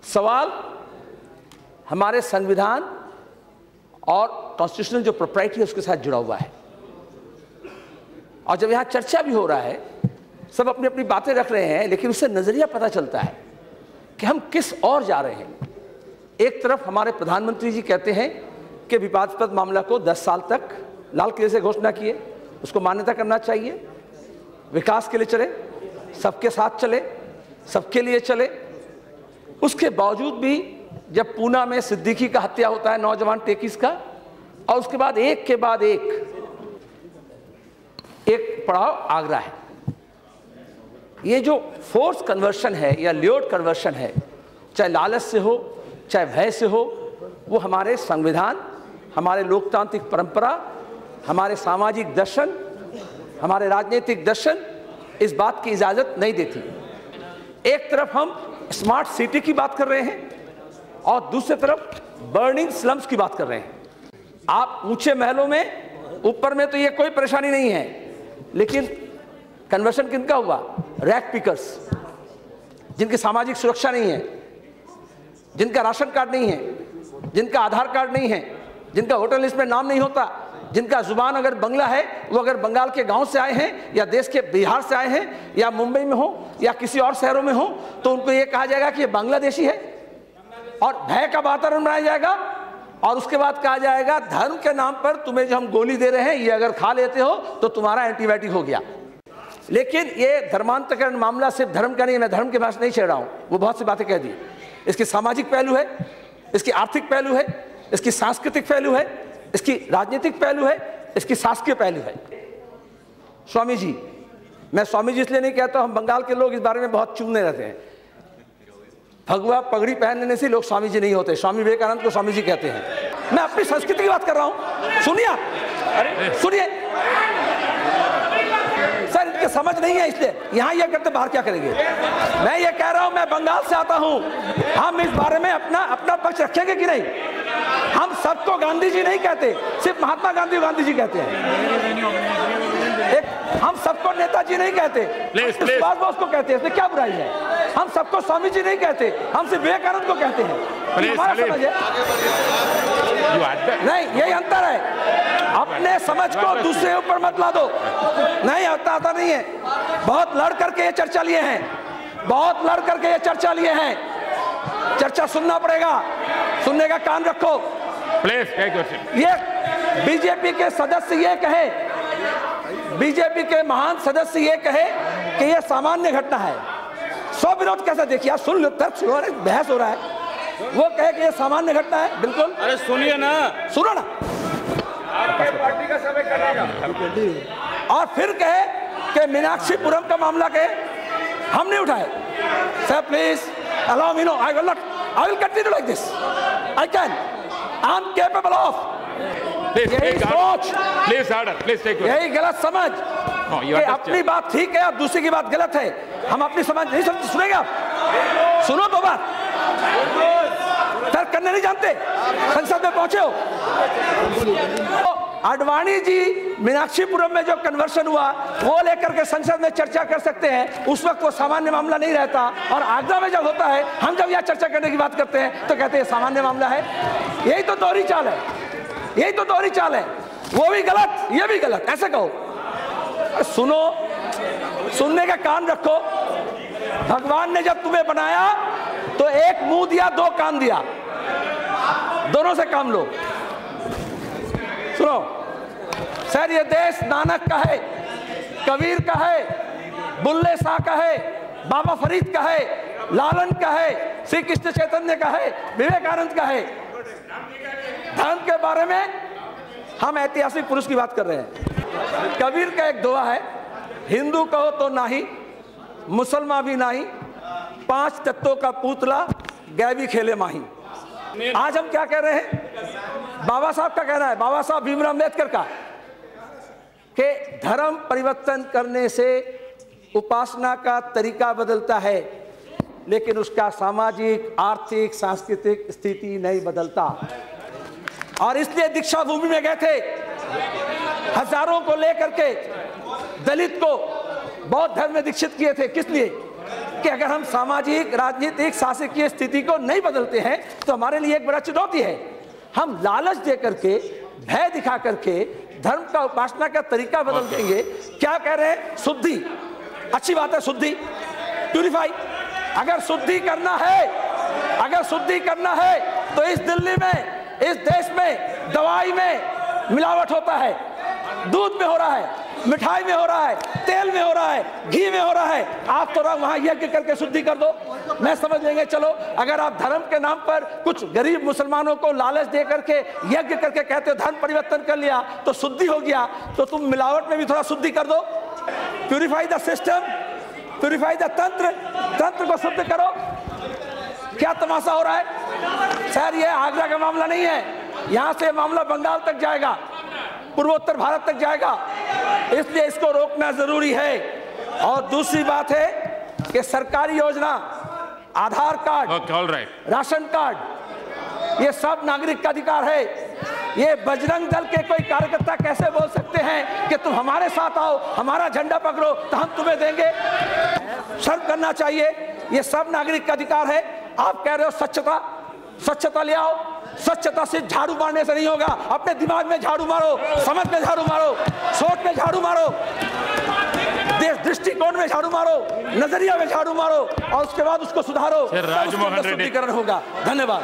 सवाल हमारे संविधान और कॉन्स्टिट्यूशनल जो प्रोप्राइटी है उसके साथ जुड़ा हुआ है। और जब यहाँ चर्चा भी हो रहा है, सब अपनी अपनी बातें रख रहे हैं, लेकिन उससे नजरिया पता चलता है कि हम किस ओर जा रहे हैं। एक तरफ हमारे प्रधानमंत्री जी कहते हैं कि विवादास्पद मामला को 10 साल तक लाल किले से घोषणा किए, उसको मान्यता करना चाहिए, विकास के लिए चले, सबके साथ चले, सबके लिए चले। उसके बावजूद भी जब पूना में सिद्दीकी का हत्या होता है, नौजवान टेकिस का, और उसके बाद एक के बाद एक पड़ाव आगरा है। ये जो फोर्स कन्वर्शन है या ल्योड कन्वर्शन है, चाहे लालच से हो चाहे भय से हो, वो हमारे संविधान, हमारे लोकतांत्रिक परंपरा, हमारे सामाजिक दर्शन, हमारे राजनीतिक दर्शन इस बात की इजाजत नहीं देती। एक तरफ हम स्मार्ट सिटी की बात कर रहे हैं और दूसरी तरफ बर्निंग स्लम्स की बात कर रहे हैं। आप ऊंचे महलों में, ऊपर में तो ये कोई परेशानी नहीं है, लेकिन कन्वर्शन किनका हुआ? रैक पिकर्स, जिनकी सामाजिक सुरक्षा नहीं है, जिनका राशन कार्ड नहीं है, जिनका आधार कार्ड नहीं है, जिनका वोटर लिस्ट में नाम नहीं होता, जिनका जुबान अगर बंगला है, वो अगर बंगाल के गांव से आए हैं या देश के बिहार से आए हैं या मुंबई में हो या किसी और शहरों में हो, तो उनको ये कहा जाएगा कि ये बांग्लादेशी है और भय का वातावरण बनाया जाएगा। और उसके बाद कहा जाएगा धर्म के नाम पर तुम्हें जो हम गोली दे रहे हैं, ये अगर खा लेते हो तो तुम्हारा एंटीबायोटिक हो गया। लेकिन ये धर्मांतरण मामला सिर्फ धर्म का नहीं है, मैं धर्म के भाषा नहीं छेड़ रहा हूं, वो बहुत सी बातें कह दी। इसकी सामाजिक पहलू है, इसकी आर्थिक पहलू है, इसकी सांस्कृतिक पहलू है, इसकी राजनीतिक पहलू है, इसकी शासकीय पहलू है। स्वामी जी, मैं स्वामी जी इसलिए नहीं कहता, हम बंगाल के लोग इस बारे में बहुत चूमने रहते हैं। भगवा पगड़ी पहनने से लोग स्वामी जी नहीं होते, स्वामी विवेकानंद को स्वामी जी कहते हैं। मैं अपनी संस्कृति की बात कर रहा हूं, सुनिए आप, सुनिए सर, इनके समझ नहीं है इसलिए यहां ये करते, बाहर क्या करेंगे। मैं ये कह रहा हूं, मैं बंगाल से आता हूं, हम इस बारे में अपना पक्ष रखेंगे कि नहीं। हम सबको गांधी जी नहीं कहते, सिर्फ महात्मा गांधी जी कहते हैं। हम सबको नेताजी नहीं कहते, सुभाष बोस को कहते हैं, इसमें क्या बुराई है। हम सबको स्वामी जी नहीं कहते, हम सिर्फ विवेकानंद को कहते हैं। हमारा समझ है नहीं, यही अंतर है। अपने समझ को दूसरे ऊपर मत ला दो। नहीं आता नहीं है। बहुत लड़ करके ये चर्चा लिए हैं, बहुत लड़ करके ये चर्चा लिए हैं। चर्चा सुनना पड़ेगा, सुनने का कान रखो। ये बीजेपी के सदस्य ये कहे, बीजेपी के महान सदस्य ये कहे कि ये सामान्य घटना है। सौ विरोध कैसे, देखिए सुन लो, तर्क सुनो, बहस हो रहा है। वो कहे कि ये सामान्य घटना है, बिल्कुल। अरे सुनिए ना, सुनो ना। आपके पार्टी का समय करेगा। और फिर कहे कि मीनाक्षीपुरम का मामला के हम नहीं उठाए। Sir please allow me, no, I will continue like this. I can. I am capable of. यही सोच, यही गलत समझ कि अपनी बात ठीक है और दूसरी की बात गलत है। हम अपनी समझ नहीं समझ, सुनेंगे आप, सुनो दो बात। तर्क करने नहीं जानते, संसद में पहुंचे हो। आडवाणी जी मीनाक्षीपुरम में जो कन्वर्शन हुआ वो लेकर के संसद में चर्चा कर सकते हैं, उस वक्त वो सामान्य मामला नहीं रहता। और आगरा में जब होता है, हम जब यहाँ चर्चा करने की बात करते हैं तो कहते हैं सामान्य मामला है। यही तो दोहरी चाल है, यही तो दोहरी चाल है। वो भी गलत, ये भी गलत, ऐसे कहो। सुनो, सुनने का कान रखो। भगवान ने जब तुम्हें बनाया तो एक मुंह दिया, दो कान दिया, दोनों से काम लो। सुनो सर, ये देश नानक का है, कबीर का है, बुल्ले शाह का है, बाबा फरीद का है, लालन का है, श्री कृष्ण चैतन्य का है, विवेकानंद का है। धर्म के बारे में हम ऐतिहासिक पुरुष की बात कर रहे हैं। कबीर का एक दोहा है, हिंदू कहो तो नाही, मुसलमान भी नहीं, 5 तत्वों का पुतला गैवी खेले माही। आज हम क्या कह रहे हैं? बाबा साहब का कहना है, बाबा साहब भीमराव अम्बेडकर का, कि धर्म परिवर्तन करने से उपासना का तरीका बदलता है, लेकिन उसका सामाजिक, आर्थिक, सांस्कृतिक स्थिति नहीं बदलता। और इसलिए दीक्षा भूमि में गए थे, हजारों को लेकर के दलित को बौद्ध धर्म में दीक्षित किए थे। किस लिए? कि अगर हम सामाजिक, राजनीतिक, शासकीय स्थिति को नहीं बदलते हैं तो हमारे लिए एक बड़ा चुनौती है। हम लालच दे करके, भय दिखा करके धर्म का उपासना का तरीका बदल देंगे। क्या कह रहे हैं? शुद्धि, अच्छी बात है, शुद्धि, प्यूरिफाई। अगर शुद्धि करना है, अगर शुद्धि करना है तो इस दिल्ली में, इस देश में दवाई में मिलावट होता है, दूध में हो रहा है, मिठाई में हो रहा है, तेल में हो रहा है, घी में हो रहा है। आप तो वहां यज्ञ करके शुद्धि कर दो, मैं समझ लेंगे। चलो, अगर आप धर्म के नाम पर कुछ गरीब मुसलमानों को लालच दे करके यज्ञ करके कहते हो धर्म परिवर्तन कर लिया तो शुद्धि हो गया, तो तुम मिलावट में भी थोड़ा शुद्धि कर दो। Purify the system, purify the तंत्र, तंत्र को शुद्ध करो। क्या तमाशा हो रहा है सर? ये आगरा का मामला नहीं है, यहां से मामला बंगाल तक जाएगा, पूर्वोत्तर भारत तक जाएगा, इसलिए इसको रोकना जरूरी है। और दूसरी बात है कि सरकारी योजना, आधार कार्ड, राशन कार्ड, ये सब नागरिक का अधिकार है। ये बजरंग दल के कोई कार्यकर्ता कैसे बोल सकते हैं कि तुम हमारे साथ आओ, हमारा झंडा पकड़ो तो हम तुम्हें देंगे? शर्म करना चाहिए। ये सब नागरिक का अधिकार है। आप कह रहे हो स्वच्छता, स्वच्छता ले आओ। स्वच्छता से झाड़ू मारने से नहीं होगा, अपने दिमाग में झाड़ू मारो, समझ में झाड़ू मारो, सोच में झाड़ू मारो, दृष्टिकोण में झाड़ू मारो, नजरिया में झाड़ू मारो और उसके बाद उसको सुधारो, शुद्धिकरण होगा। धन्यवाद।